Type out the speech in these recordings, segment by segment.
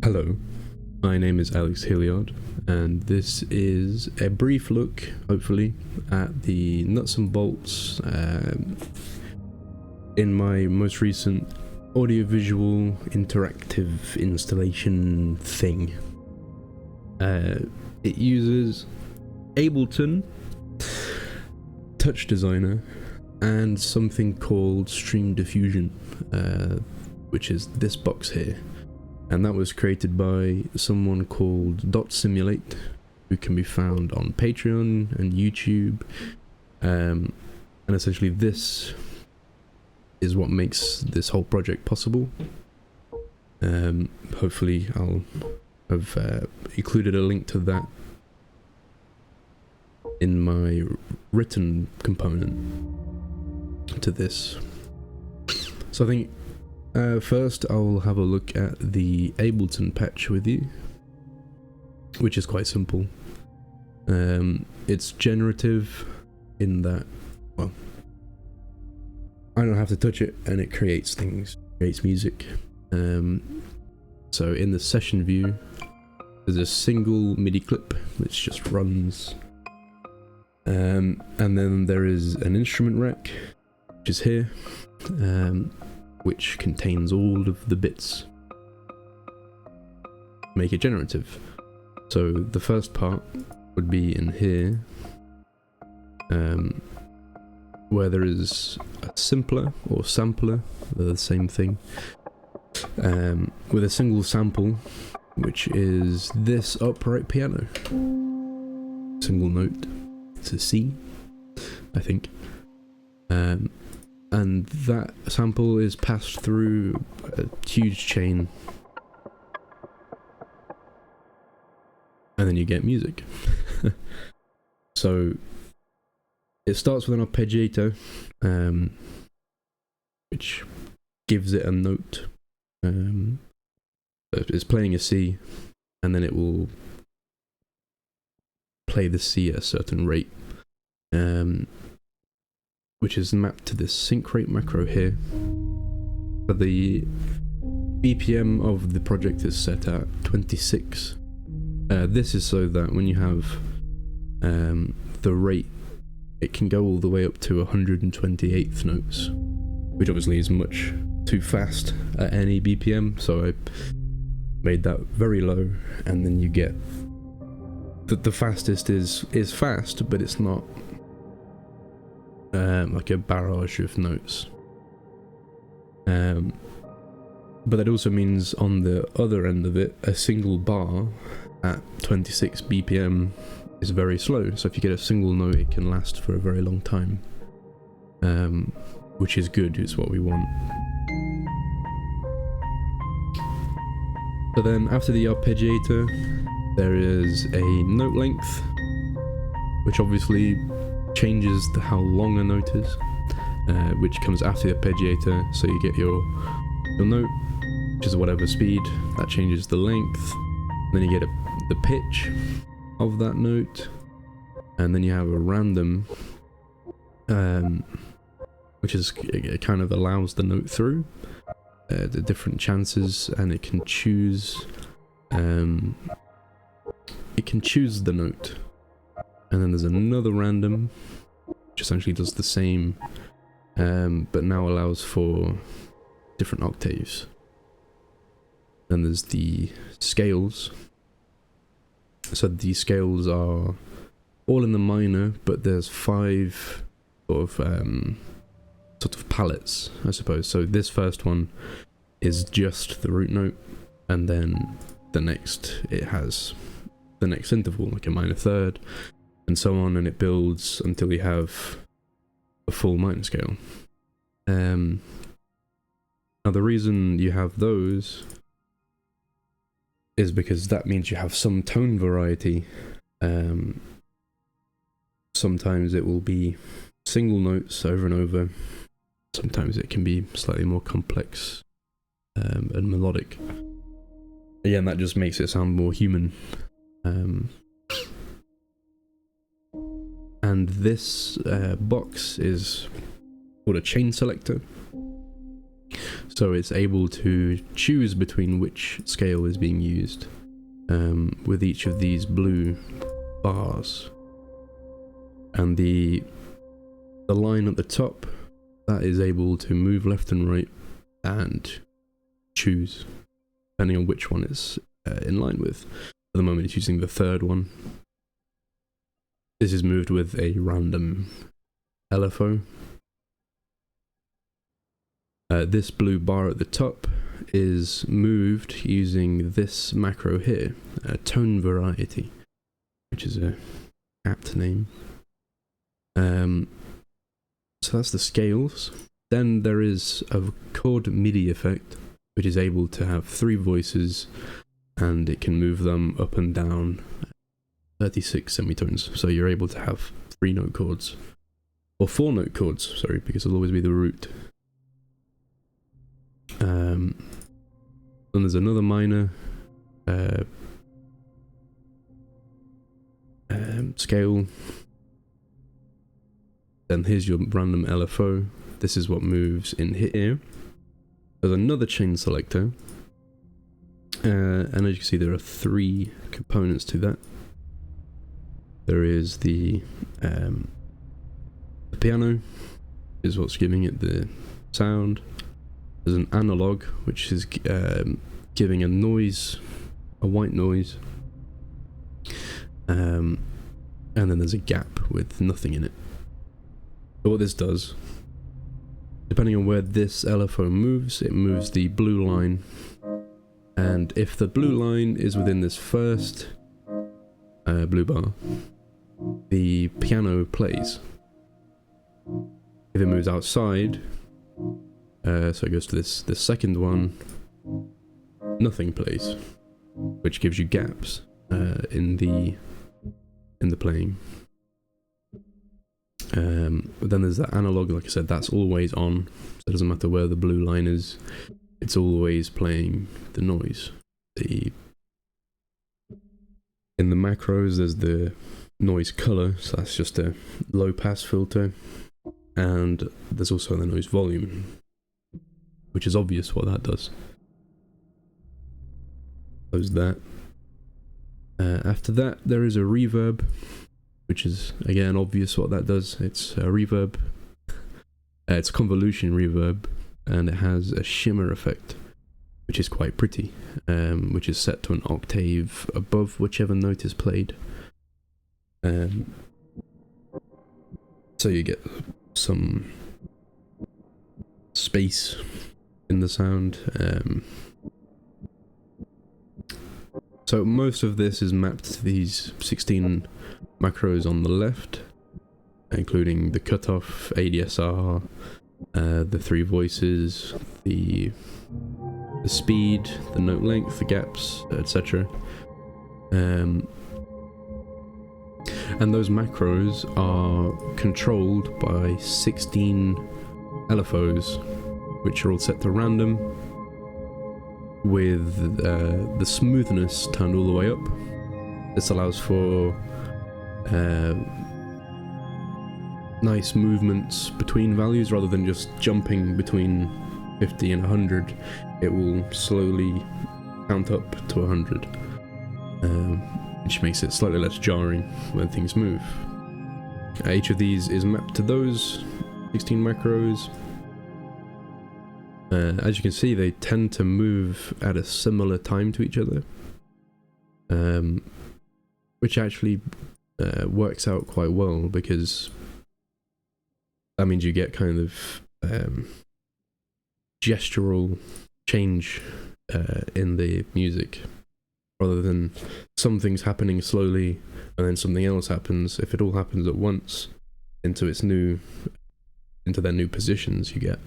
Hello, my name is Alex Hillyard, and this is a brief look, hopefully, at the nuts and bolts in my most recent audiovisual interactive installation thing. It uses Ableton, TouchDesigner, and something called StreamDiffusion, which is this box here. And that was created by someone called .simulate, who can be found on Patreon and YouTube. And essentially this is what makes this whole project possible. Hopefully I'll have included a link to that in my written component to this. So I think first I'll have a look at the Ableton patch with you, which is quite simple. It's generative in that, well, I don't have to touch it and it creates things, creates music. So in the session view, there's a single MIDI clip which just runs. And then there is an instrument rack, which is here. Which contains all of the bits to make it generative. So the first part would be in here, where there is a simpler or sampler, they're the same thing, with a single sample, which is this upright piano. Single note, it's a C, I think. And that sample is passed through a huge chain, and then you get music. So it starts with an arpeggiator, which gives it a note. It's playing a C, and then it will play the C at a certain rate. Which is mapped to this sync rate macro here. But the BPM of the project is set at 26. This is so that when you have the rate, it can go all the way up to 128th notes, which obviously is much too fast at any BPM, so I made that very low, and then you get the fastest is fast, but it's not like a barrage of notes. But that also means on the other end of it, a single bar at 26 BPM is very slow. So if you get a single note, it can last for a very long time, which is good, it's what we want. So then after the arpeggiator, there is a note length, which obviously changes how long a note is, which comes after the arpeggiator. So you get your note, which is whatever speed, that changes the length. Then you get the pitch of that note, and then you have a random, which is, it kind of allows the note through the different chances, and it can choose the note. And then there's another random, which essentially does the same, but now allows for different octaves. Then there's the scales. So the scales are all in the minor, but there's 5 sort of palettes, I suppose. So this first one is just the root note, and then the next, it has the next interval, like a minor third, and so on, and it builds until you have a full minor scale. Now the reason you have those is because that means you have some tone variety. Sometimes it will be single notes over and over. Sometimes it can be slightly more complex and melodic. Again, that just makes it sound more human. And this box is called a chain selector. So it's able to choose between which scale is being used with each of these blue bars. And the line at the top, that is able to move left and right and choose, depending on which one it's in line with. At the moment it's using the third one. This is moved with a random LFO. This blue bar at the top is moved using this macro here, tone variety, which is a apt name. So that's the scales. Then there is a chord MIDI effect, which is able to have 3 voices, and it can move them up and down 36 semitones. So you're able to have 3 note chords, or 4 note chords, sorry, because it'll always be the root. Then there's another minor scale. Then here's your random LFO. This is what moves in here. There's another chain selector, and as you can see, there are 3 components to that. There is the piano, is what's giving it the sound. There's an analog, which is giving a noise, a white noise, and then there's a gap with nothing in it. So what this does, depending on where this LFO moves, it moves the blue line, and if the blue line is within this first blue bar, the piano plays. If it moves outside, so it goes to this second one, nothing plays, which gives you gaps in the playing. But then there's that analog, like I said, that's always on, so it doesn't matter where the blue line is, it's always playing the noise. In the macros, there's the noise color, so that's just a low pass filter, and there's also the noise volume, which is obvious what that does. Close that. After that, there is a reverb, which is again obvious what that does. It's a reverb. It's convolution reverb, and it has a shimmer effect, which is quite pretty, which is set to an octave above whichever note is played. So you get some space in the sound. So most of this is mapped to these 16 macros on the left, including the cutoff, ADSR, the 3 voices, the speed, the note length, the gaps, etc. And those macros are controlled by 16 LFOs, which are all set to random, with the smoothness turned all the way up. This allows for nice movements between values rather than just jumping between 50 and 100. It will slowly count up to 100, which makes it slightly less jarring when things move. Each of these is mapped to those 16 macros. As you can see, they tend to move at a similar time to each other, which actually works out quite well, because that means you get kind of gestural change in the music, rather than some things happening slowly and then something else happens. If it all happens at once into their new positions, you get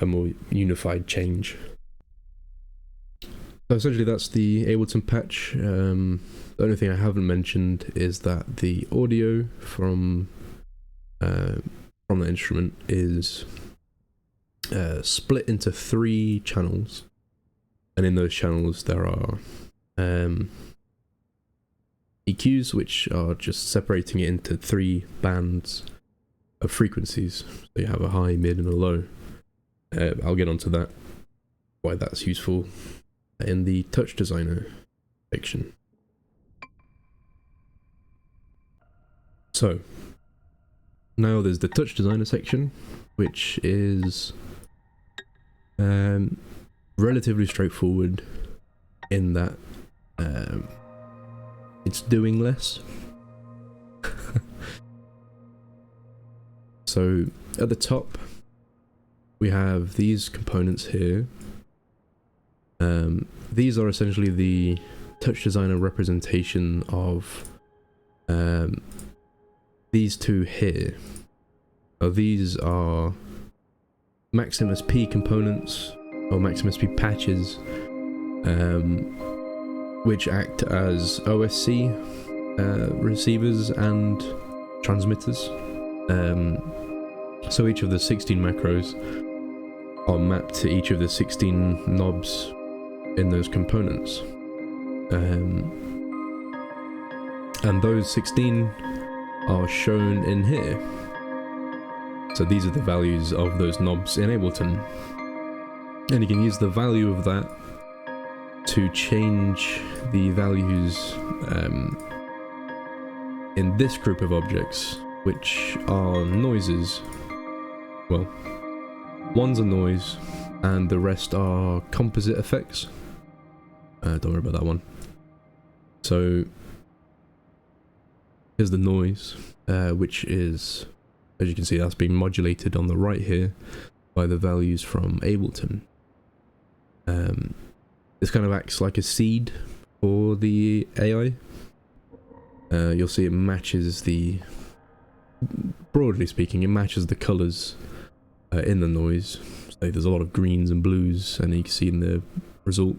a more unified change. So essentially that's the Ableton patch. The only thing I haven't mentioned is that the audio from the instrument is split into 3 channels, and in those channels there are EQs, which are just separating it into 3 bands of frequencies. So you have a high, mid and a low. I'll get onto that, why that's useful in the TouchDesigner section. So now there's the TouchDesigner section, which is relatively straightforward in that it's doing less. So at the top we have these components here. These are essentially the TouchDesigner representation of these two here. These are Maximus P components, or Maximus P patches, which act as OSC receivers and transmitters. So each of the 16 macros are mapped to each of the 16 knobs in those components. And those 16 are shown in here. So these are the values of those knobs in Ableton. And you can use the value of that to change the values in this group of objects, which are noises. Well, one's a noise and the rest are composite effects. Don't worry about that one. So here's the noise, which is, as you can see, that's being modulated on the right here by the values from Ableton. This kind of acts like a seed for the AI. You'll see it matches the, broadly speaking, it matches the colors in the noise. So there's a lot of greens and blues, and you can see in the result,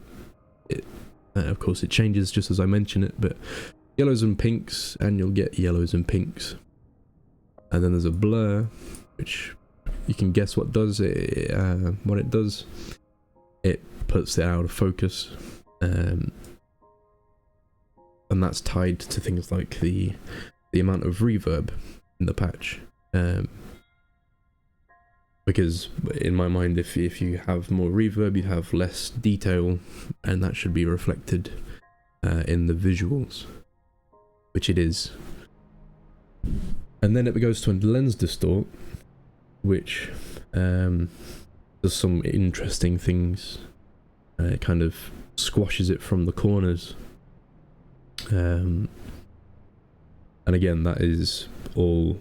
of course it changes just as I mention it, but yellows and pinks, and you'll get yellows and pinks. And then there's a blur, which you can guess what does it. What it does, it puts it out of focus, and that's tied to things like the amount of reverb in the patch. Because in my mind, if you have more reverb, you have less detail, and that should be reflected in the visuals, which it is. And then it goes to a lens distort, which does some interesting things. It kind of squashes it from the corners. And again, that is all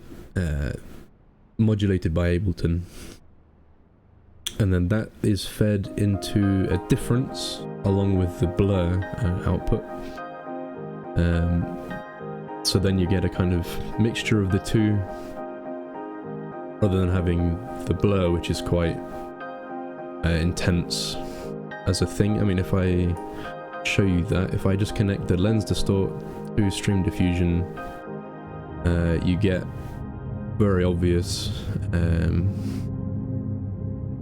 modulated by Ableton. And then that is fed into a difference along with the blur output. So then you get a kind of mixture of the two, rather than having the blur, which is quite intense as a thing. I mean, if I show you that, if I just connect the lens distort to StreamDiffusion, you get very obvious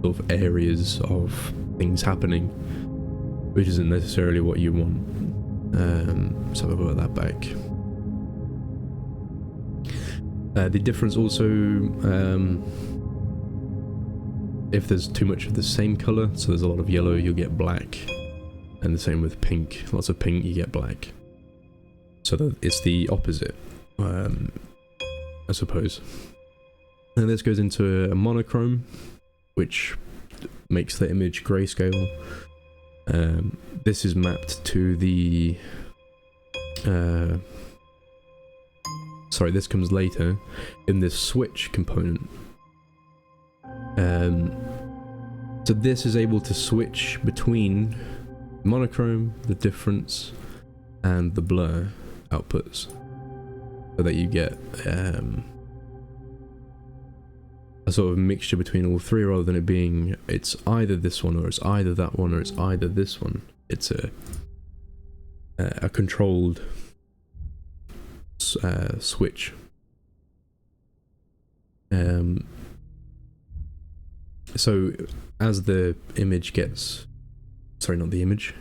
sort of areas of things happening, which isn't necessarily what you want. So I'll put that back. The difference also, if there's too much of the same color, so there's a lot of yellow, you'll get black, and the same with pink. Lots of pink, you get black. So it's the opposite, I suppose. And this goes into a monochrome, which makes the image grayscale. This is mapped to the sorry, this comes later in this switch component. So this is able to switch between monochrome, the difference, and the blur outputs, so that you get a sort of mixture between all three, rather than it being it's either this one or it's either that one or it's either this one. It's a controlled switch. So as the image gets, sorry, not the image,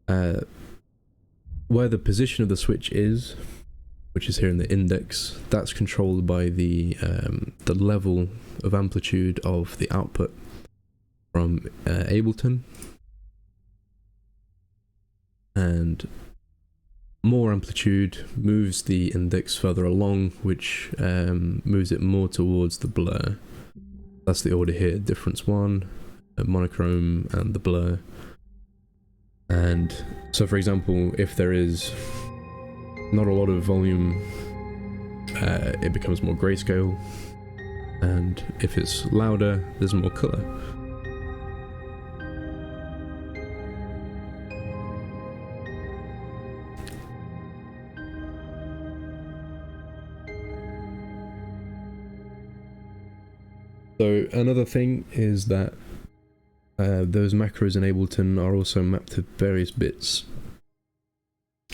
where the position of the switch is, which is here in the index, that's controlled by the level of amplitude of the output. from Ableton, and more amplitude moves the index further along, which moves it more towards the blur. That's the order here: difference 1, monochrome, and the blur. And so, for example, if there is not a lot of volume, it becomes more grayscale, and if it's louder, there's more color. So another thing is that those macros in Ableton are also mapped to various bits.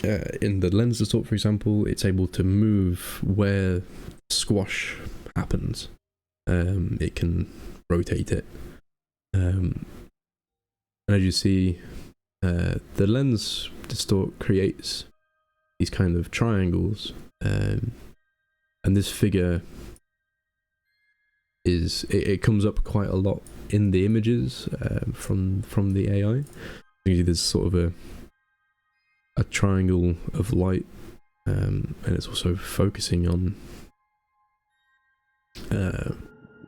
In the lens distort, for example, it's able to move where squash happens. It can rotate it. And as you see, the lens distort creates these kind of triangles. And this figure it comes up quite a lot in the images from the AI. Usually there's sort of a triangle of light, and it's also focusing on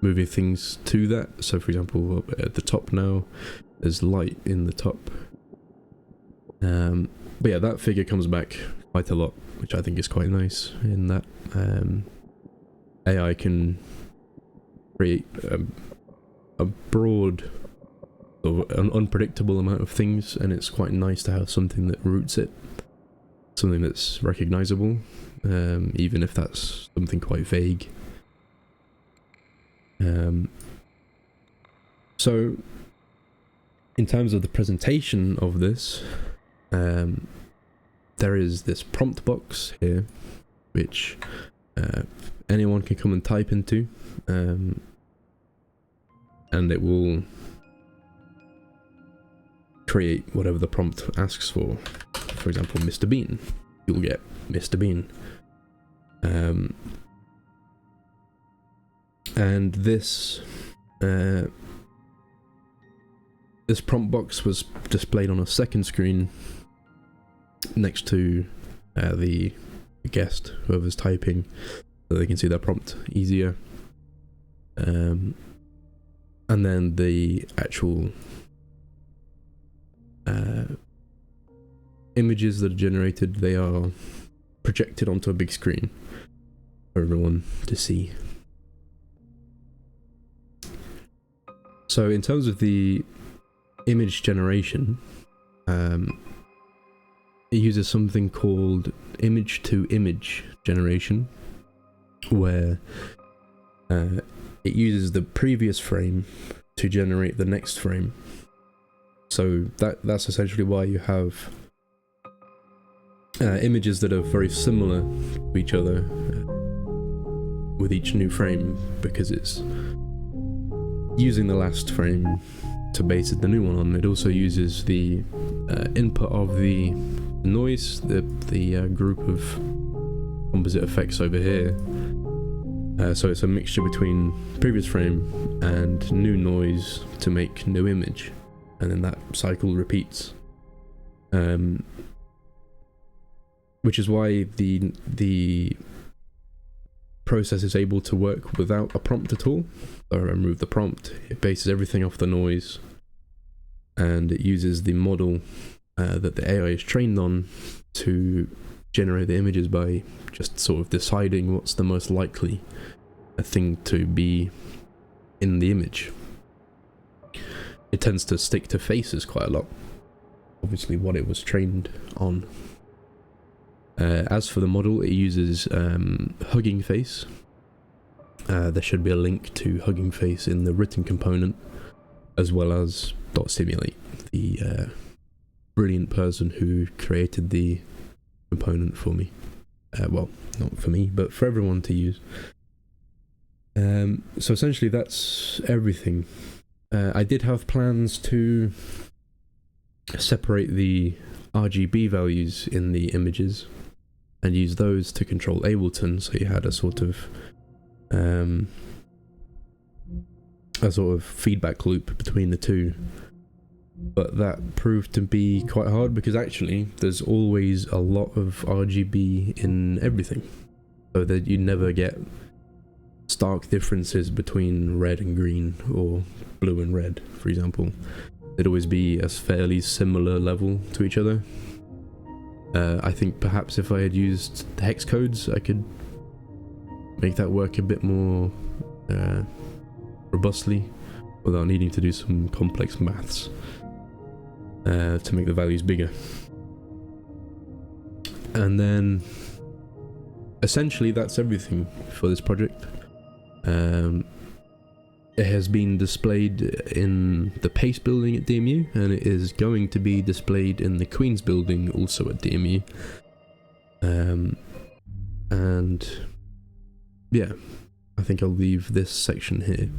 moving things to that. So for example, at the top now, there's light in the top. But yeah, that figure comes back quite a lot, which I think is quite nice, in that AI can create a broad, an unpredictable amount of things, and it's quite nice to have something that roots it, something that's recognizable, even if that's something quite vague. So in terms of the presentation of this, there is this prompt box here, which anyone can come and type into, and it will create whatever the prompt asks for. For example, Mr. Bean. You'll get Mr. Bean. And this this prompt box was displayed on a second screen next to the guest, whoever's typing, so they can see their prompt easier. And then the actual images that are generated, they are projected onto a big screen for everyone to see. So in terms of the image generation, it uses something called image-to-image generation, where it uses the previous frame to generate the next frame. So that's essentially why you have images that are very similar to each other with each new frame, because it's using the last frame to base the new one on. It also uses the input of the noise, the group of composite effects over here. So it's a mixture between previous frame and new noise to make new image, and then that cycle repeats. Which is why the process is able to work without a prompt at all. So I remove the prompt, it bases everything off the noise, and it uses the model that the AI is trained on to generate the images by just sort of deciding what's the most likely thing to be in the image. It tends to stick to faces quite a lot, obviously what it was trained on. As for the model, it uses Hugging Face. There should be a link to Hugging Face in the written component, as well as .simulate, the brilliant person who created the component for me. Well, not for me, but for everyone to use. So essentially that's everything. I did have plans to separate the RGB values in the images and use those to control Ableton, so you had a sort of a sort of feedback loop between the two. But that proved to be quite hard because actually there's always a lot of RGB in everything, so that you never get stark differences between red and green or blue and red, for example. They'd always be a fairly similar level to each other. I think perhaps if I had used the hex codes, I could make that work a bit more robustly without needing to do some complex maths to make the values bigger. And then essentially that's everything for this project. It has been displayed in the Pace building at DMU, and it is going to be displayed in the Queen's building also at DMU. And yeah, I think I'll leave this section here.